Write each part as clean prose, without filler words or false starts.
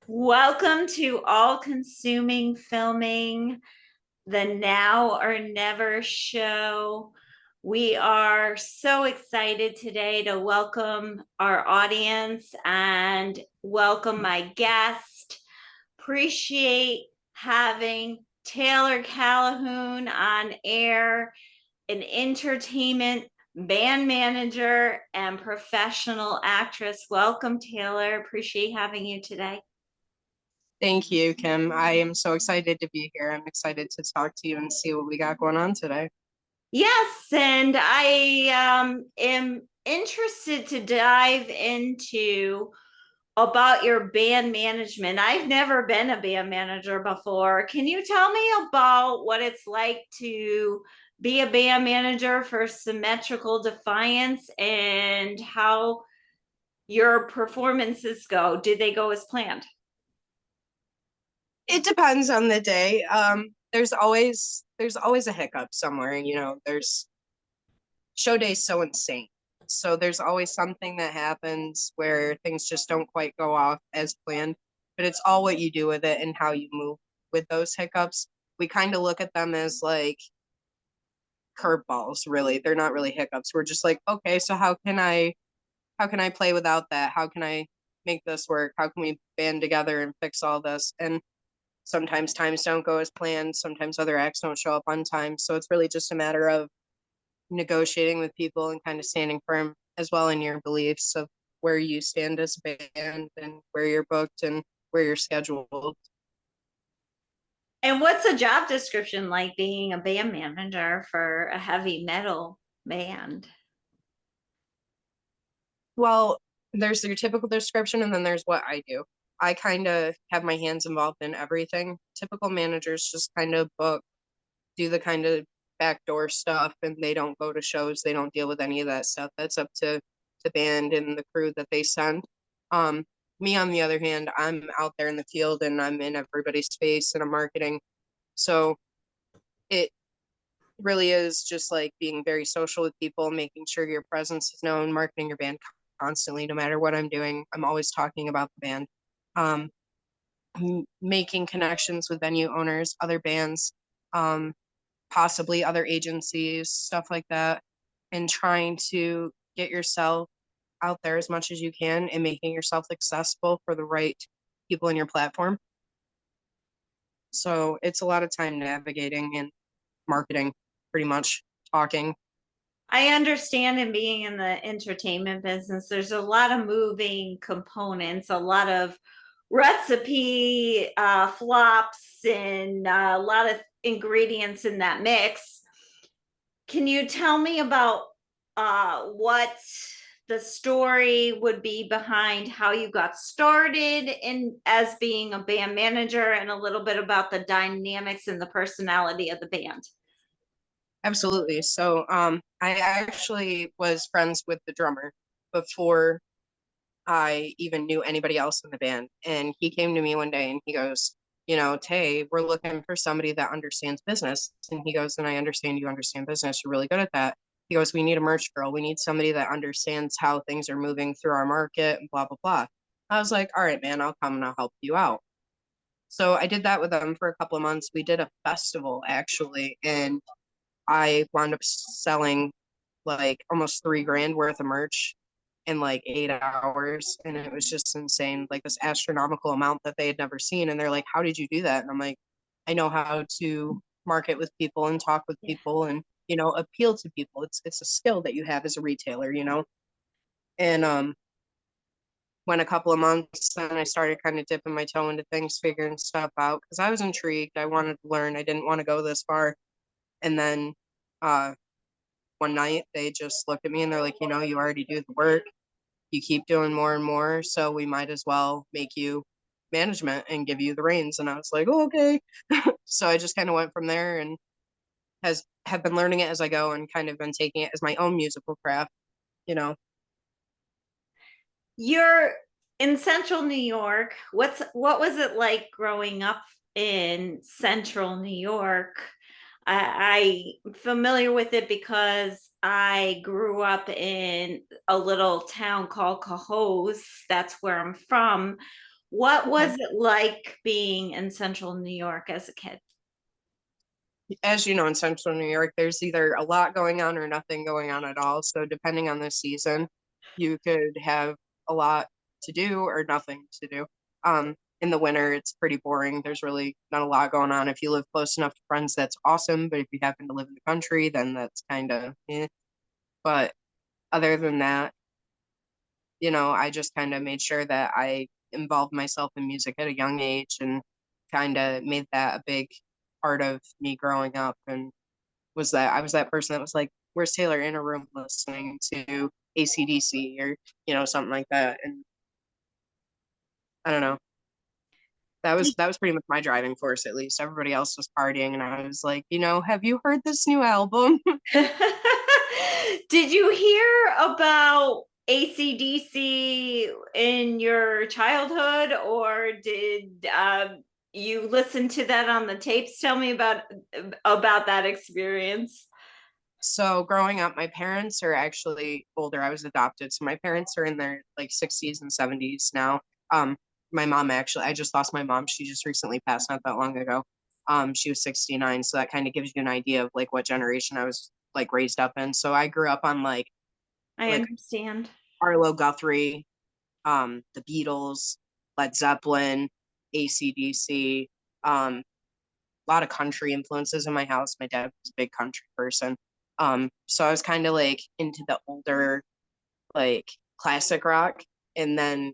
Welcome to All Consuming Filming, the Now or Never show. We are so excited today to welcome our audience and welcome my guest. Appreciate having Taylor Calhoon on air, an entertainment band manager and professional actress. Welcome, Taylor. Appreciate having you today. Thank you, Kim. I am so excited to be here. I'm excited to talk to you and see what we got going on today. Yes, and I am interested to dive into about your band management. I've never been a band manager before. Can you tell me about what it's like to be a band manager for Symmetrical Defiance and how your performances go? Did they go as planned? It depends on the day. There's always a hiccup somewhere, there's show days so insane. So there's always something that happens where things just don't quite go off as planned, but it's all what you do with it and how you move with those hiccups. We kind of look at them as like curveballs, really. They're not really hiccups. We're just like, okay, so how can I play without that? How can I make this work? How can we band together and fix all this? And sometimes times don't go as planned. Sometimes other acts don't show up on time. So it's really just a matter of negotiating with people and kind of standing firm as well in your beliefs of where you stand as a band and where you're booked and where you're scheduled. And what's a job description like being a band manager for a heavy metal band? Well, there's your typical description, and then there's what I do. I kind of have my hands involved in everything. Typical managers just kind of book, do the kind of backdoor stuff, and they don't go to shows. They don't deal with any of that stuff. That's up to the band and the crew that they send. Um, Me, on the other hand, I'm out there in the field and I'm in everybody's face and I'm marketing. So it really is just like being very social with people, making sure your presence is known, marketing your band constantly, no matter what I'm doing. I'm always talking about the band. Um, Making connections with venue owners, other bands, um, possibly other agencies, stuff like that, and trying to get yourself out there as much as you can and making yourself accessible for the right people in your platform. So it's a lot of time navigating and marketing, pretty much talking. I understand in being in the entertainment business, there's a lot of moving components, a lot of recipe flops, and a lot of ingredients in that mix. Can you tell me about what the story would be behind how you got started in as being a band manager and a little bit about the dynamics and the personality of the band? Absolutely. So I actually was friends with the drummer before I even knew anybody else in the band. And he came to me one day and he goes, Tay, we're looking for somebody that understands business. And he goes, and I understand you understand business. You're really good at that. He goes, we need a merch girl. We need somebody that understands how things are moving through our market and blah, blah, blah. I was like, all right, man, I'll come and I'll help you out. So I did that with them for a couple of months. We did a festival actually, and I wound up selling like almost 3 grand worth of merch in like 8 hours. And it was just insane, like this astronomical amount that they had never seen. And they're like, how did you do that? And I'm like, I know how to market with people and talk with Yeah. people and, appeal to people. It's a skill that you have as a retailer. And went a couple of months and I started kind of dipping my toe into things, figuring stuff out because I was intrigued. I wanted to learn. I didn't want to go this far. And then uh one night they just looked at me and they're like, you already do the work. You keep doing more and more, so we might as well make you management and give you the reins. And I was like, oh, okay. So I just kind of went from there and has have been learning it as I go and kind of been taking it as my own musical craft, you know. You're in Central New York. What was it like growing up in Central New York? I'm familiar with it because I grew up in a little town called Cohoes. That's where I'm from. What Okay. was it like being in central New York as a kid? As you know, in central New York, there's either a lot going on or nothing going on at all. So depending on the season, you could have a lot to do or nothing to do. In the winter, it's pretty boring. There's really not a lot going on. If you live close enough to friends, that's awesome. But if you happen to live in the country, then that's kind of eh. But other than that, I just kind of made sure that I involved myself in music at a young age and kind of made that a big part of me growing up. And I was that person that was like, where's Taylor in a room listening to ACDC or, something like that. And I don't know. That was pretty much my driving force, at least. Everybody else was partying and I was like, have you heard this new album? Did you hear about ACDC in your childhood, or did you listen to that on the tapes? Tell me about that experience. So growing up, my parents are actually older. I was adopted. So my parents are in their like 60s and 70s now. Um, my mom actually, I just lost my mom. She just recently passed not that long ago. She was 69. So that kind of gives you an idea of like what generation I was like raised up in. So I grew up on I like understand. Arlo Guthrie, the Beatles, Led Zeppelin, AC/DC, a lot of country influences in my house. My dad was a big country person. So I was kind of like into the older, like classic rock. And then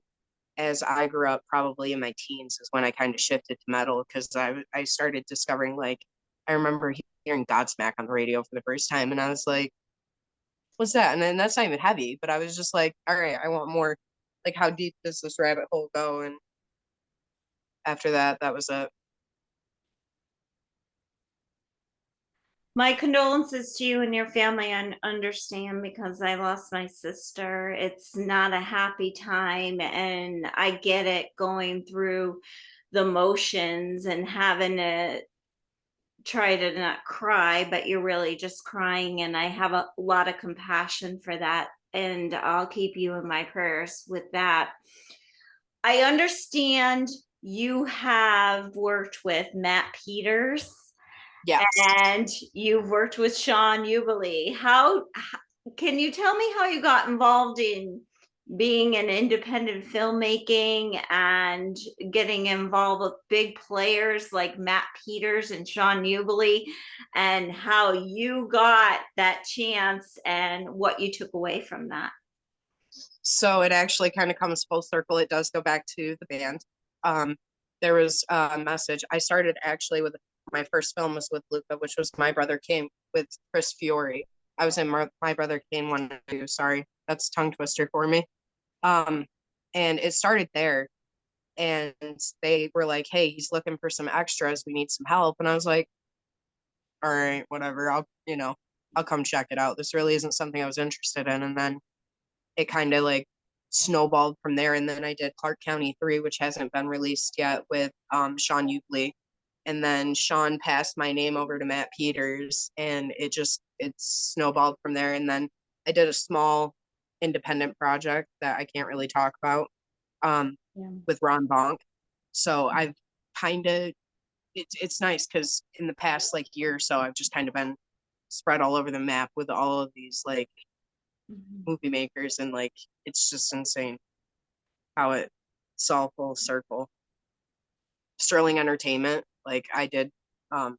as I grew up, probably in my teens, is when I kind of shifted to metal because I started discovering like I remember hearing Godsmack on the radio for the first time, and I was like, "What's that?" And then that's not even heavy, but I was just like, "All right, I want more. Like, how deep does this rabbit hole go?" And after that, that was it. My condolences to you and your family. I understand because I lost my sister. It's not a happy time, and I get it going through the motions and having to try to not cry, but you're really just crying. And I have a lot of compassion for that. And I'll keep you in my prayers with that. I understand you have worked with Matt Peters Yes. and you've worked with Sean Ubeli. How can you tell me how you got involved in being an independent filmmaking and getting involved with big players like Matt Peters and Sean Ubeli, and how you got that chance and what you took away from that? So it actually kind of comes full circle. It does go back to the band. Um, there was a message. I started actually with my first film was with Luca, which was My Brother Came with Chris Fiore. I was in My Brother Came one too. Sorry, that's tongue twister for me. Um, and it started there. And they were like, "Hey, he's looking for some extras. We need some help." And I was like, "All right, whatever. I'll come check it out. This really isn't something I was interested in." And then it kind of like snowballed from there. And then I did Clark County 3, which hasn't been released yet with Sean Utley. And then Sean passed my name over to Matt Peters, and it snowballed from there. And then I did a small independent project that I can't really talk about Yeah. with Ron Bonk. So I've kind of it's nice because in the past like year or so, I've just kind of been spread all over the map with all of these like Mhm. movie makers, and like it's just insane how it's all full circle. Sterling Entertainment, like I did a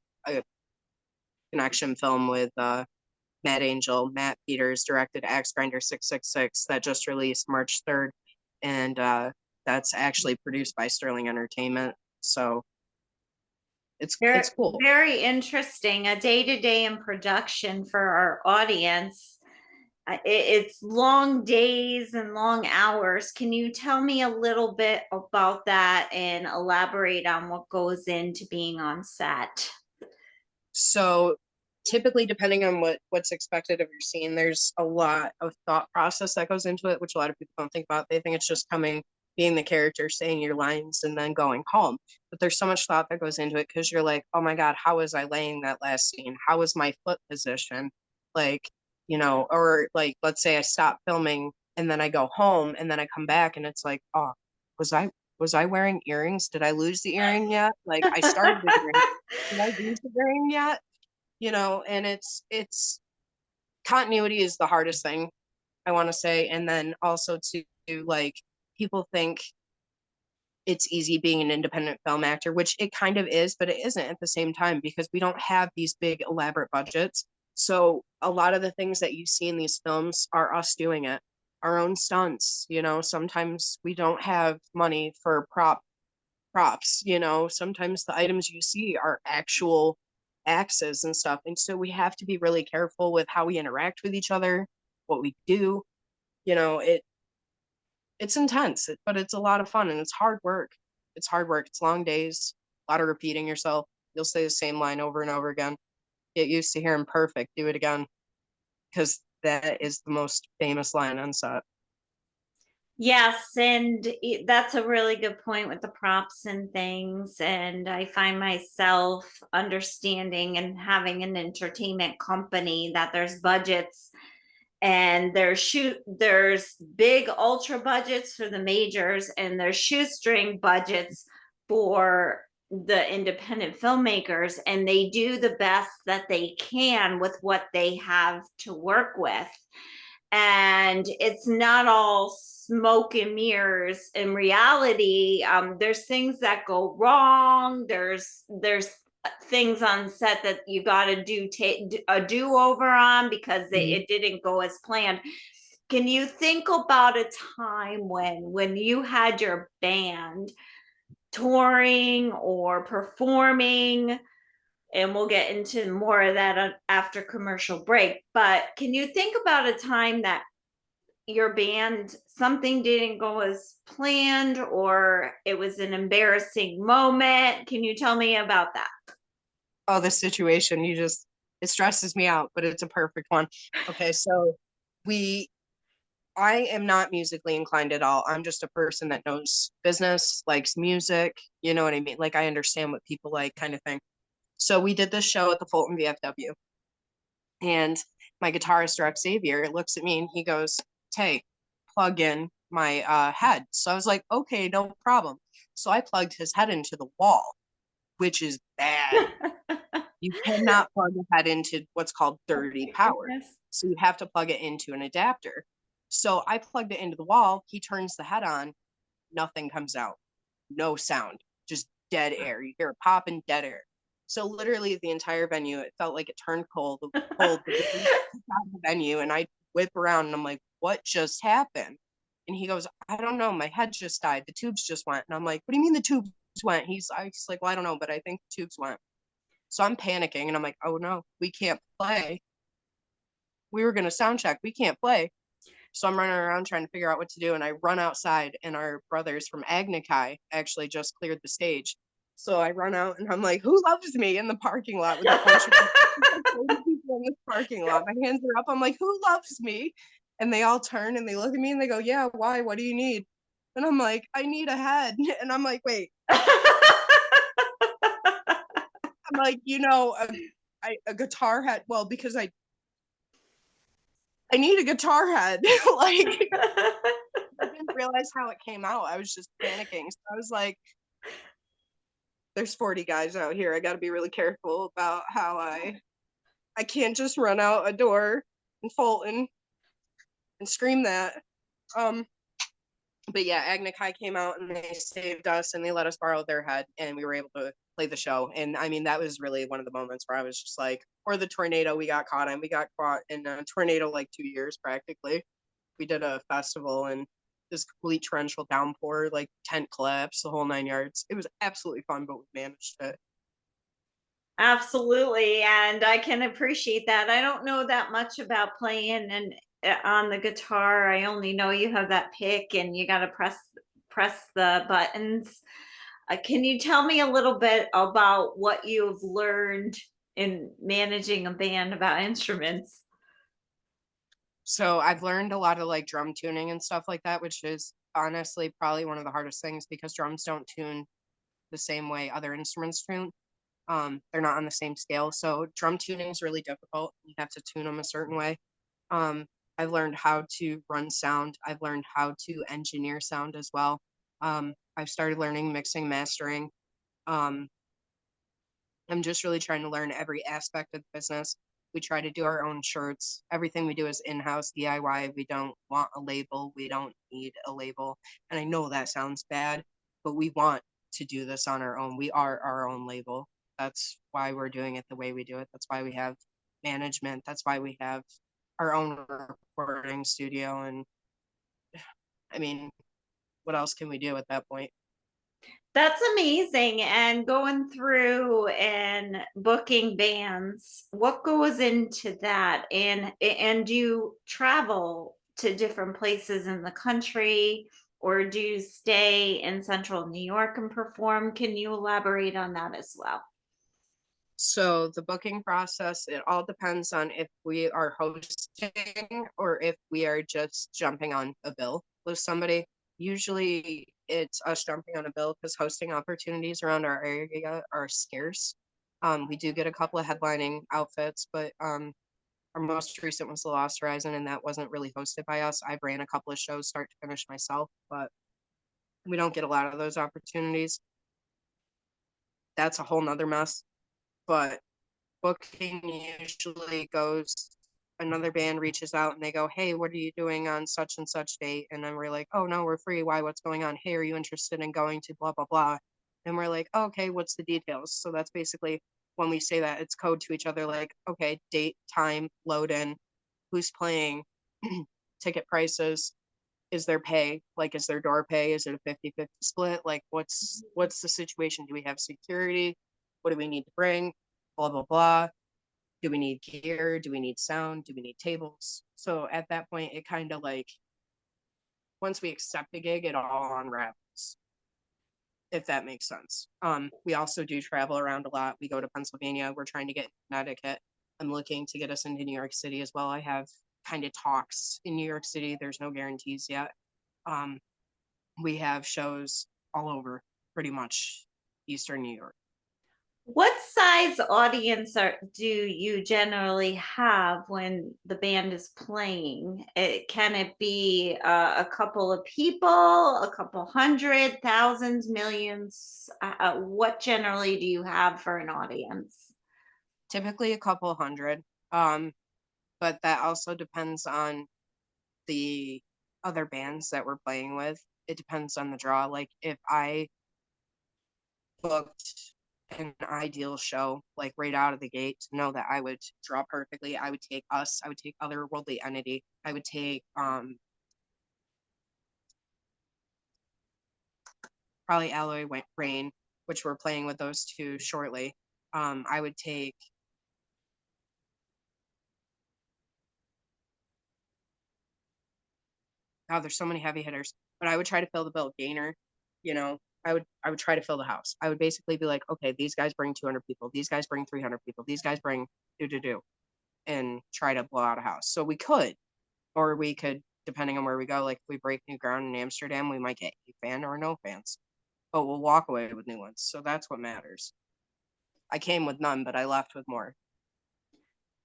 connection film with Matt Angel. Matt Peters directed Axe Grinder 666 that just released March 3rd, and that's actually produced by Sterling Entertainment. So Very, it's cool. very interesting. A day to day in production for our audience. It's long days and long hours. Can you tell me a little bit about that and elaborate on what goes into being on set? So typically, depending on what's expected of your scene, there's a lot of thought process that goes into it, which a lot of people don't think about. They think it's just coming, being the character, saying your lines, and then going home. But there's so much thought that goes into it because you're like, oh my God, how was I laying that last scene? How was my foot position? Like, or like let's say I stop filming and then I go home and then I come back and it's like, oh, was I was I wearing earrings? Did I lose the earring yet? Like, I started the earring. Did I lose the earring yet? And it's continuity is the hardest thing, I want to say. And then also to like, people think it's easy being an independent film actor, which it kind of is, but it isn't at the same time, because we don't have these big elaborate budgets. So a lot of the things that you see in these films are us doing it, our own stunts. Sometimes we don't have money for props. Sometimes the items you see are actual axes and stuff. And so we have to be really careful with how we interact with each other, what we do. It's intense, but it's a lot of fun, and it's hard work. It's hard work. It's long days, a lot of repeating yourself. You'll say the same line over and over again. Get used to hearing perfect. Do it again, because that is the most famous line on set. Yes, and that's a really good point with the props and things. And I find myself understanding and having an entertainment company that there's budgets, and there's big ultra budgets for the majors, and there's shoestring budgets for the independent filmmakers, and they do the best that they can with what they have to work with. And it's not all smoke and mirrors. In reality, there's things that go wrong. There's things on set that you got to do a do-over on because it didn't go as planned. Can you think about a time when you had your band touring or performing, and we'll get into more of that after commercial break, but can you think about a time that your band, something didn't go as planned, or it was an embarrassing moment? Can you tell me about that? Oh, this situation, it stresses me out, but it's a perfect one. Okay, so I am not musically inclined at all. I'm just a person that knows business, likes music, you know what I mean? Like, I understand what people like, kind of thing. So we did this show at the Fulton VFW, and my guitarist, Xavier, looks at me and he goes, "Tay, plug in my head." So I was like, "Okay, no problem." So I plugged his head into the wall, which is bad. You cannot plug a head into what's called Oh dirty my power. goodness. So you have to plug it into an adapter. So I plugged it into the wall. He turns the head on. Nothing comes out. No sound. Just dead air. You hear a pop and dead air. So literally the entire venue, it felt like it turned cold. Cold the venue, and I whip around and I'm like, "What just happened?" And he goes, "I don't know. My head just died. The tubes just went." And I'm like, "What do you mean the tubes went?" He's like, "Well, I don't know, but I think the tubes went." So I'm panicking and I'm like, "Oh no, we can't play. We were going to sound check. We can't play." So I'm running around trying to figure out what to do. And I run outside, and our brothers from Agnikai actually just cleared the stage. So I run out and I'm like, "Who loves me?" in the parking lot with a bunch of people in this parking lot. My hands are up. I'm like, "Who loves me?" And they all turn and they look at me and they go, "Yeah, why? What do you need?" And I'm like, "I need a head." And I'm like, "Wait." I'm like, a guitar head. Well, because I need a guitar head. Like, I didn't realize how it came out. I was just panicking. So I was like, "There's 40 guys out here. I got to be really careful about how I can't just run out a door in Fulton and scream that." Um, but yeah, Agnikai came out and they saved us and they let us borrow their head and we were able to play the show. And I mean, that was really one of the moments where I was just like, or the tornado we got caught in. We got caught in a tornado like 2 years practically. We did a festival and this complete torrential downpour, like tent collapse, the whole 9 yards. It was absolutely fun, but we managed it. Absolutely, and I can appreciate that. I don't know that much about playing and on the guitar. I only know you have that pick and you got to press the buttons. Can you tell me a little bit about what you've learned in managing a band about instruments? So I've learned a lot of like drum tuning and stuff like that, which is honestly probably one of the hardest things because drums don't tune the same way other instruments tune. They're not on the same scale. So drum tuning is really difficult. You have to tune them a certain way. Um, I've learned how to run sound. I've learned how to engineer sound as well. I've started learning mixing, mastering. Um, I'm just really trying to learn every aspect of the business. We try to do our own shirts. Everything we do is in-house DIY. We don't want a label. We don't need a label. And I know that sounds bad, but we want to do this on our own. We are our own label. That's why we're doing it the way we do it. That's why we have management. That's why we have our own recording studio. And I mean, what else can we do at that point? That's amazing. And going through and booking bands, what goes into that? And do you travel to different places in the country, or do you stay in central New York and perform? Can you elaborate on that as well? So the booking process, it all depends on if we are hosting or if we are just jumping on a bill with somebody. Usually it's us jumping on a bill because hosting opportunities around our area are scarce. We do get a couple of headlining outfits, but our most recent was The Lost Horizon, and that wasn't really hosted by us. I ran a couple of shows start to finish myself, but we don't get a lot of those opportunities. That's a whole nother mess. But booking usually goes, another band reaches out and they go, hey, what are you doing on such and such date? And then we're like, oh no, we're free. Why? What's going on? Hey, are you interested in going to blah blah blah? And we're like, oh, okay, what's the details? So that's basically, when we say that, it's code to each other, like, okay, date, time, load in, who's playing, ticket prices, is there pay, like, is there door pay, is it a 50-50 split, like, what's the situation, do we have security, what do we need to bring, blah blah blah, do we need gear, do we need sound, do we need tables? So at that point it kind of like, once we accept the gig, it all unravels, if that makes sense. We also do travel around a lot. We go to Pennsylvania, we're trying to get Connecticut, I'm looking to get us into New York City as well. I have kind of talks in New York City, there's no guarantees yet. um, we have shows all over pretty much Eastern New York. What size audience do you generally have when the band is playing? Can it be a couple of people, a couple hundred, thousands, millions? What generally do you have for an audience? Typically a couple hundred, but that also depends on the other bands that we're playing with. It depends on the draw. Like if I booked an ideal show, like right out of the gate, to know that I would draw perfectly, I would take us, I would take Otherworldly Entity, I would take probably Alloy Rain, which we're playing with those two shortly. I would take there's so many heavy hitters, but I would try to fill the bill. Gainer, you know, I would try to fill the house. I would basically be like, okay, these guys bring 200 people, these guys bring 300 people, these guys bring do, and try to blow out a house. So we could, or we could, depending on where we go, like if we break new ground in Amsterdam, we might get a fan or no fans, but we'll walk away with new ones. So that's what matters. I came with none, but I left with more.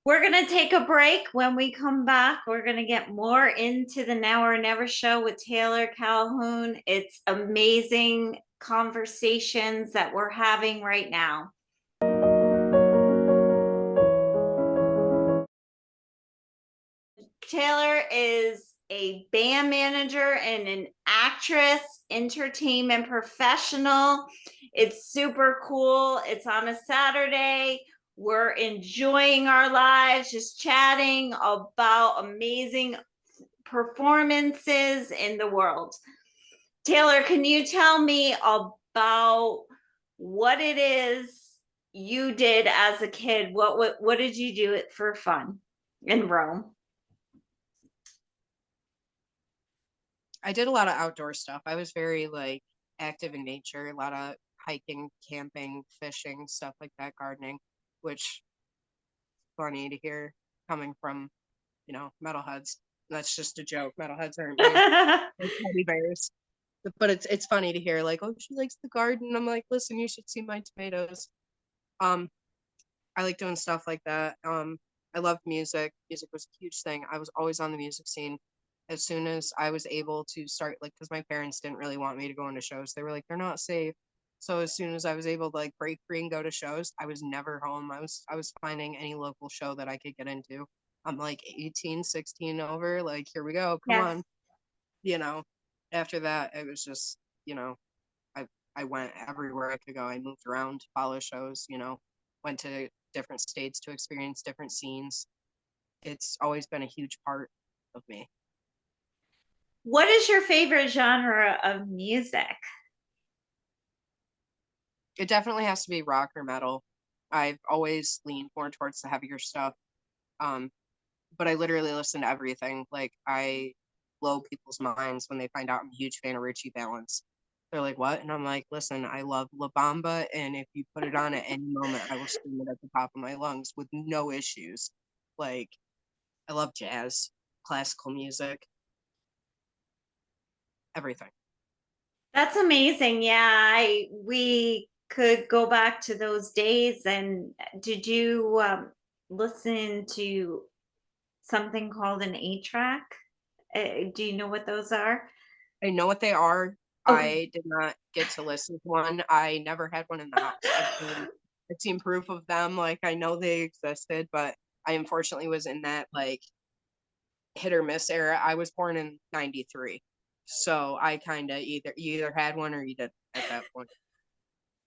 We're going to take a break. When we come back, we're going to get more into the Now or Never show with Taylor Calhoun. It's amazing conversations that we're having right now. Taylor is a band manager and an actress, entertainment professional. It's super cool. It's on a Saturday. We're enjoying our lives, just chatting about amazing performances in the world. Taylor, can you tell me about what it is you did as a kid? What did you do it for fun in Rome? I did a lot of outdoor stuff. I was very like active in nature, a lot of hiking, camping, fishing, stuff like that, gardening, which funny to hear coming from, metalheads. That's just a joke. Metalheads aren't mean. They're teddy bears. But it's funny to hear like, oh, she likes the garden. I'm like, listen, you should see my tomatoes. Um, I like doing stuff like that. I love music. Music was a huge thing. I was always on the music scene. as soon as I was able to start, like, because my parents didn't really want me to go into shows. They were like, they're not safe. So as soon as I was able to like break free and go to shows, I was never home. I was finding any local show that I could get into. I'm like 18, 16 over, like, here we go, come Yes. on. You know, after that, it was just, you know, I I went everywhere I could go. I moved around to follow shows, went to different states to experience different scenes. It's always been a huge part of me. What is your favorite genre of music? It definitely has to be rock or metal. I've always leaned more towards the heavier stuff. Um, but I literally listen to everything. Like, I blow people's minds when they find out I'm a huge fan of Richie Valens. They're like, "What?" And I'm like, "Listen, I love La Bamba, and if you put it on at any moment, I will scream it at the top of my lungs with no issues." Like, I love jazz, classical music, everything. That's amazing. Yeah, I we could go back to those days. And did you listen to something called an 8 track? Do you know what those are? I know what they are. Okay. I did not get to listen to one. I never had one in the house. I've seen proof of them. Like, I know they existed, but I unfortunately was in that like hit or miss era. I was born in '93, so I kind of you either had one or you didn't at that point.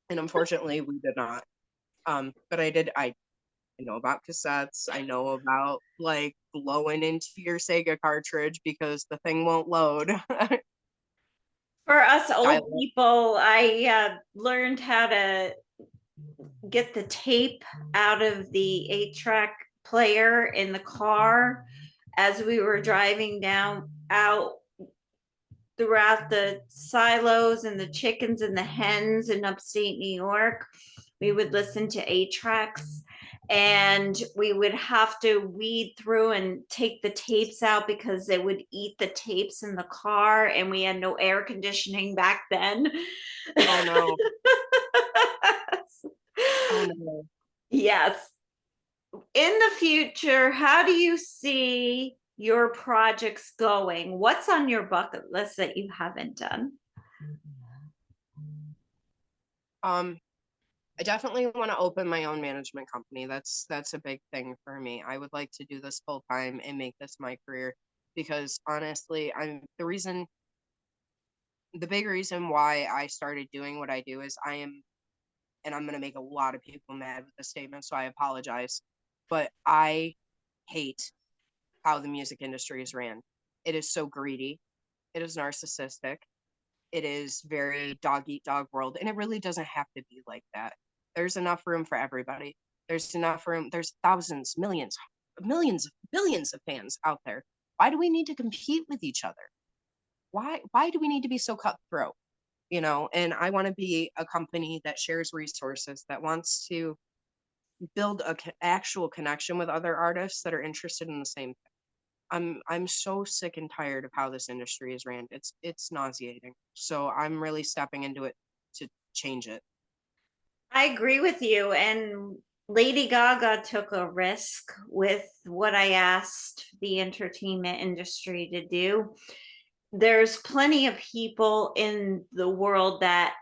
And unfortunately, we did not. But I did. I know about cassettes. I know about like blowing into your Sega cartridge because the thing won't load. For us old Dial-up. people, I learned how to get the tape out of the 8 track player in the car as we were driving down out throughout the silos and the chickens and the hens in upstate New York. We would listen to 8 tracks, and we would have to weed through and take the tapes out because they would eat the tapes in the car, and we had no air conditioning back then. Oh no. Oh no. Yes. In the future, how do you see your projects going? What's on your bucket list that you haven't done? Um, I definitely want to open my own management company. That's a big thing for me. I would like to do this full time and make this my career because honestly, the big reason why I started doing what I do is and I'm going to make a lot of people mad with this statement, so I apologize, but I hate how the music industry is ran. It is so greedy. It is narcissistic. It is very dog eat dog world, and it really doesn't have to be like that. There's enough room for everybody. There's enough room. There's thousands, millions, millions, billions of fans out there. Why do we need to compete with each other? Why do we need to be so cutthroat? And I want to be a company that shares resources, that wants to build a actual connection with other artists that are interested in the same thing. I'm so sick and tired of how this industry is ran. It's nauseating. So I'm really stepping into it to change it. I agree with you. And Lady Gaga took a risk with what I asked the entertainment industry to do. There's plenty of people in the world that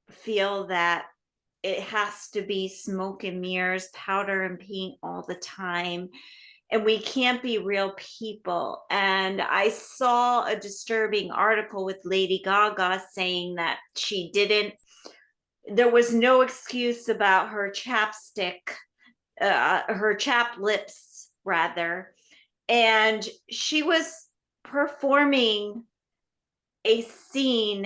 feel that it has to be smoke and mirrors, powder and paint all the time. And we can't be real people. And I saw a disturbing article with Lady Gaga saying that there was no excuse about her chapstick, her chapped lips, rather. And she was performing a scene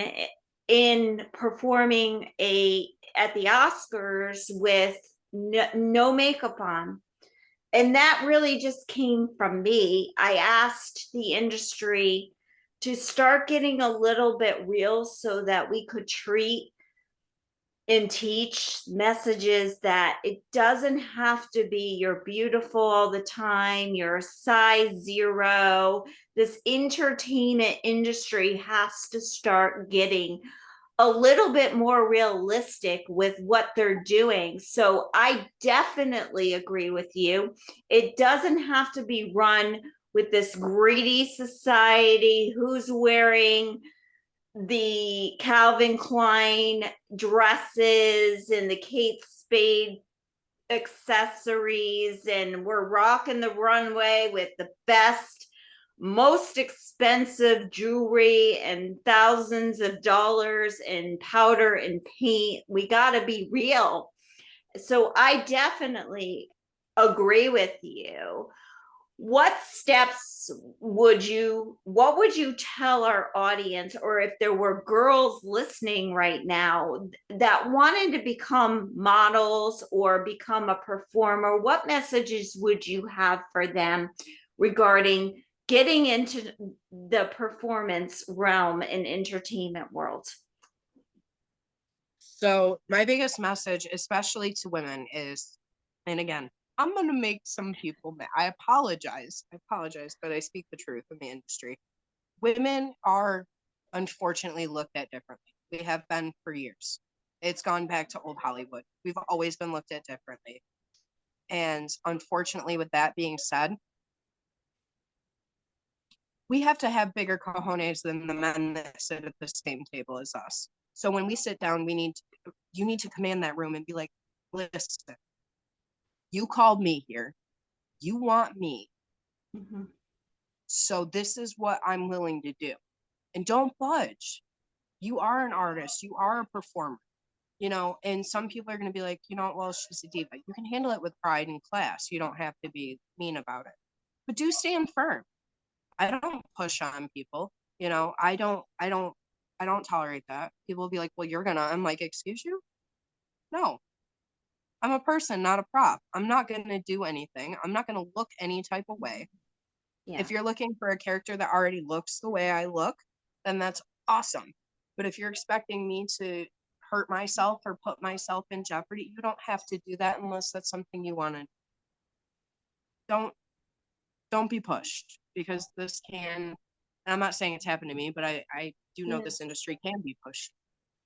in performing a at the Oscars with no makeup on. And that really just came from me. I asked the industry to start getting a little bit real so that we could treat and teach messages that it doesn't have to be you're beautiful all the time, you're a size zero. This entertainment industry has to start getting a little bit more realistic with what they're doing. So I definitely agree with you. It doesn't have to be run with this greedy society, who's wearing the Calvin Klein dresses and the Kate Spade accessories, and we're rocking the runway with the best, most expensive jewelry and thousands of dollars in powder and paint. We got to be real. So I definitely agree with you. What would you tell our audience, or if there were girls listening right now that wanted to become models or become a performer, what messages would you have for them regarding getting into the performance realm and entertainment world? So my biggest message, especially to women, is, and again, I'm gonna make some people mad. I apologize. But I speak the truth in the industry. Women are unfortunately looked at differently. We have been for years. It's gone back to old Hollywood. We've always been looked at differently. And unfortunately, with that being said, we have to have bigger cojones than the men that sit at the same table as us. So when we sit down, you need to command that room and be like, listen, you called me here. You want me. Mm-hmm. So this is what I'm willing to do. And don't budge. You are an artist. You are a performer. And some people are going to be like, well, she's a diva. You can handle it with pride and class. You don't have to be mean about it. But do stand firm. I don't push on people. I don't tolerate that. People will be like, well, you're gonna. I'm like, excuse you? No, I'm a person, not a prop. I'm not gonna do anything. I'm not gonna look any type of way. Yeah. If you're looking for a character that already looks the way I look, then that's awesome. But if you're expecting me to hurt myself or put myself in jeopardy, you don't have to do that unless that's something you want to. Don't don't be pushed, because this can, and I'm not saying it's happened to me, but I do know this Yes. industry can be pushed.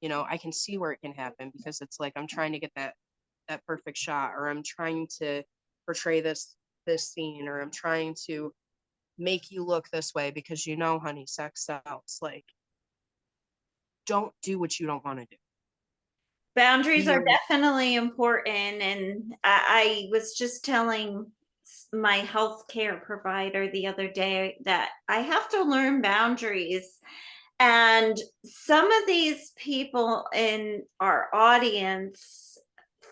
I can see where it can happen, because it's like I'm trying to get that perfect shot, or I'm trying to portray this scene, or I'm trying to make you look this way because honey, sex sells. Like, don't do what you don't want to do. Be Boundaries are your definitely important. And I was just telling my healthcare provider the other day that I have to learn boundaries. And some of these people in our audience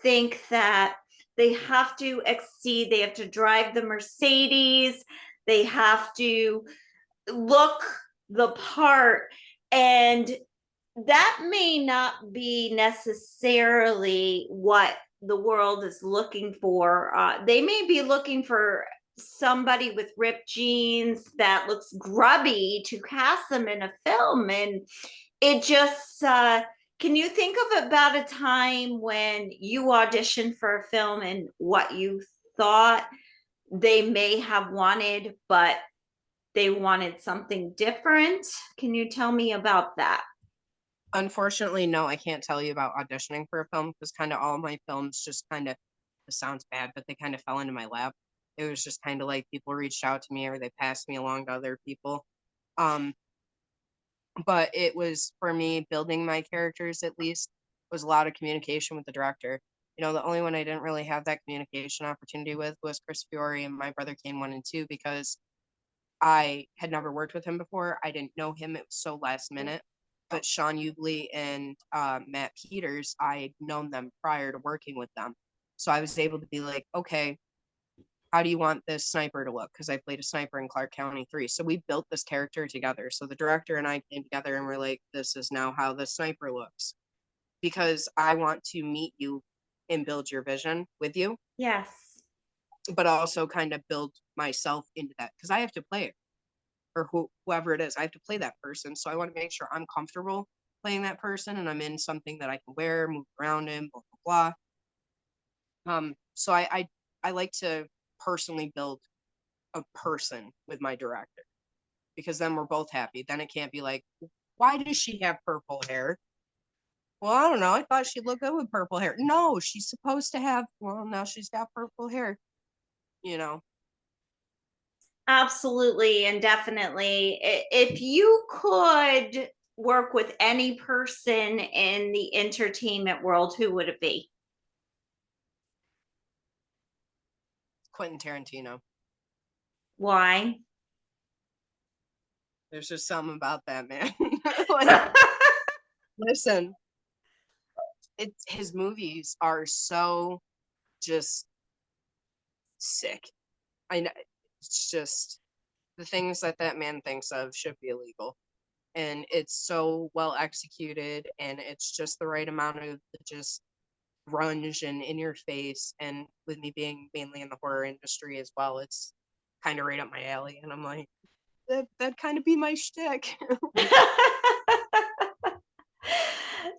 think that they have to exceed, they have to drive the Mercedes, they have to look the part. And that may not be necessarily what the world is looking for. They may be looking for somebody with ripped jeans that looks grubby to cast them in a film. And it just, can you think of about a time when you auditioned for a film and what you thought they may have wanted, but they wanted something different? Can you tell me about that? Unfortunately, no, I can't tell you about auditioning for a film, because kind of all my films just kind of, it sounds bad, but they kind of fell into my lap. It was just kind of like people reached out to me, or they passed me along to other people. Um, but it was, for me, building my characters, at least, was a lot of communication with the director. The only one I didn't really have that communication opportunity with was Chris Fiore and My Brother Kane 1 and 2, because I had never worked with him before. I didn't know him. It was so last minute. But Sean Ubley and Matt Peters, I had known them prior to working with them. So I was able to be like, okay, how do you want this sniper to look? Because I played a sniper in Clark County 3. So we built this character together. So the director and I came together and we're like, this is now how the sniper looks. Because I want to meet you and build your vision with you, Yes. but also kind of build myself into that, because I have to play it, or whoever it is. I have to play that person. So I want to make sure I'm comfortable playing that person, and I'm in something that I can wear, move around in, blah, blah, blah. So I like to personally build a person with my director, because then we're both happy. Then it can't be like, why does she have purple hair? Well, I don't know. I thought she'd look good with purple hair. No, she's supposed to have, well, now she's got purple hair, you know. Absolutely and definitely. If you could work with any person in the entertainment world, who would it be? Quentin Tarantino. Why? There's just something about that man. Like, listen, it's his movies are so just sick. I know it's just the things that that man thinks of should be illegal, and it's so well executed, and it's just the right amount of just grunge and in your face. And with me being mainly in the horror industry as well, it's kind of right up my alley, and I'm like, that kind of be my shtick.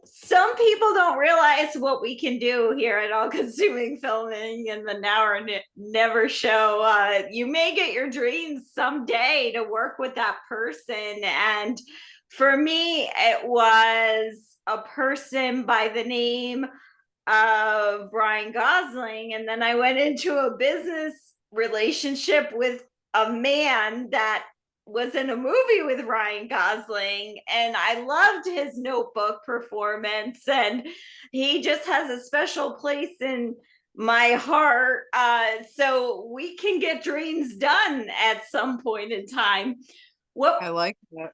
Some people don't realize what we can do here at All Consuming Filming and the Now or Never show. You may get your dreams someday to work with that person. And for me, it was a person by the name of Ryan Gosling. And then I went into a business relationship with a man that was in a movie with Ryan Gosling, and I loved his Notebook performance, and he just has a special place in my heart. So we can get dreams done at some point in time. What I like that.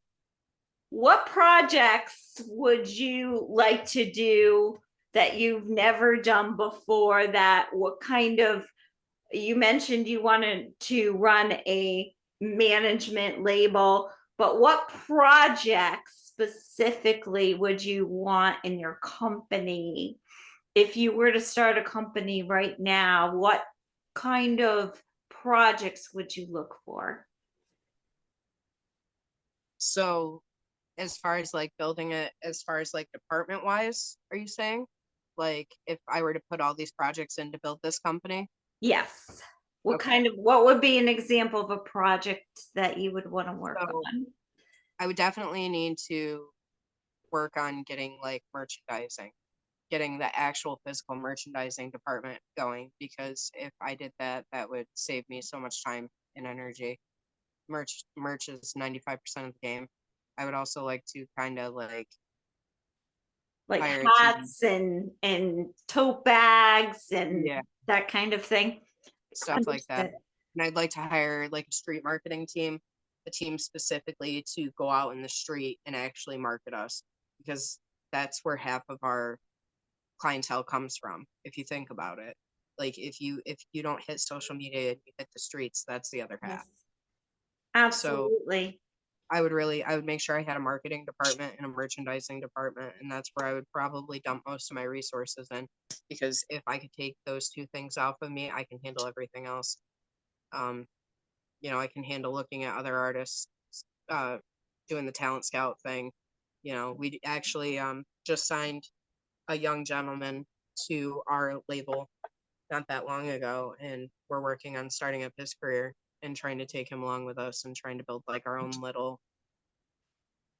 what projects would you like to do that you've never done before? That what kind of, you mentioned you wanted to run a management label, but what projects specifically would you want in your company? If you were to start a company right now, what kind of projects would you look for? So, as far as like building it, as far as like department wise, are you saying? Like, if I were to put all these projects in to build this company? Yes. Okay. What would be an example of a project that you would want to work So, on? I would definitely need to work on getting like merchandising, getting the actual physical merchandising department going, because if I did that, that would save me so much time and energy. Merch is 95% of the game. I would also like to kind of like Like hire a team. hats and tote bags and Yeah, that kind of thing. stuff like that. Understood. And I'd like to hire like a street marketing team, a team specifically to go out in the street and actually market us, because that's where half of our clientele comes from. If you think about it, like if you don't hit social media and you hit the streets, that's the other half. Yes, So absolutely. I would make sure I had a marketing department and a merchandising department, and that's where I would probably dump most of my resources in, because if I could take those two things off of me, I can handle everything else. Um, I can handle looking at other artists, uh, doing the talent scout thing. We actually just signed a young gentleman to our label not that long ago, and we're working on starting up his career and trying to take him along with us and trying to build like our own little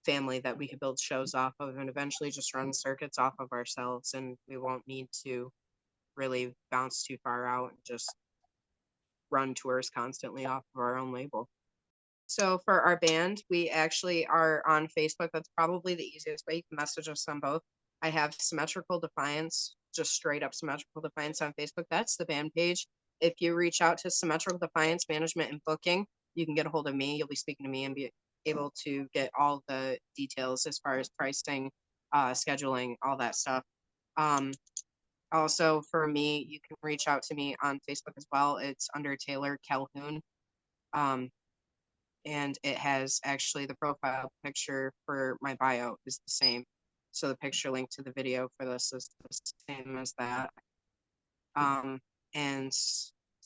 family that we could build shows off of and eventually just run circuits off of ourselves, and we won't need to really bounce too far out and just run tours constantly off of our own label. So for our band, we actually are on Facebook. That's probably the easiest way. You can message us on both. I have Symmetrical Defiance, just straight up Symmetrical Defiance on Facebook. That's the band page. If you reach out to Symmetrical Defiance Management and Booking, you can get a hold of me. You'll be speaking to me and be able to get all the details as far as pricing, scheduling, all that stuff. Um, Also, for me, you can reach out to me on Facebook as well. It's under Taylor Calhoun. Um, and it has actually the profile picture for my bio is the same. So the picture link to the video for this is the same as that. And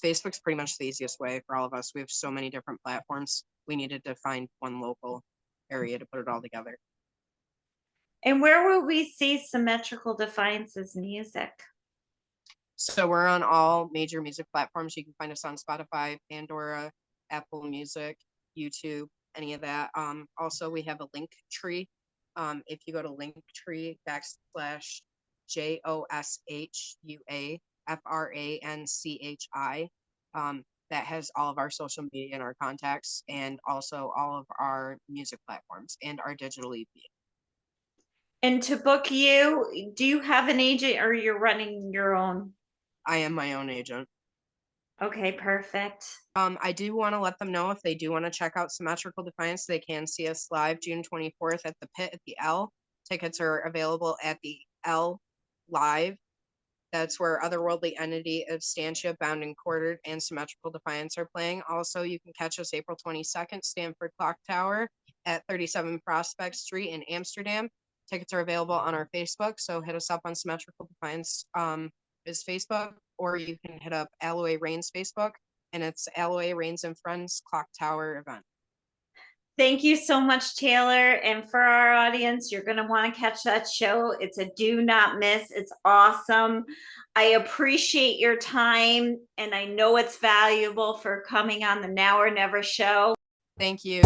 Facebook's pretty much the easiest way for all of us. We have so many different platforms. We needed to find one local area to put it all together. And where will we see Symmetrical Defiance's music? So we're on all major music platforms. You can find us on Spotify, Pandora, Apple Music, YouTube, any of that. Also, we have a link tree. If you go to linktree / JOSHUA FRANCHI, that has all of our social media and our contacts, and also all of our music platforms and our digital EP. And to book you, do you have an agent or you're running your own? I am my own agent. Okay, perfect. I do want to let them know if they do want to check out Symmetrical Defiance, they can see us live June 24th at the Pit at the L. Tickets are available at the L Live. That's where Otherworldly Entity, Abstantia, Bound and Quartered, and Symmetrical Defiance are playing. Also, you can catch us April 22nd, Stanford Clock Tower at 37 Prospect Street in Amsterdam. Tickets are available on our Facebook, so hit us up on Symmetrical Defiance is Facebook, or you can hit up Alloy Rain's Facebook, and it's Alloy Rains and Friends Clock Tower event. Thank you so much, Taylor. And for our audience, you're going to want to catch that show. It's a do not miss. It's awesome. I appreciate your time, and I know it's valuable for coming on the Now or Never show. Thank you.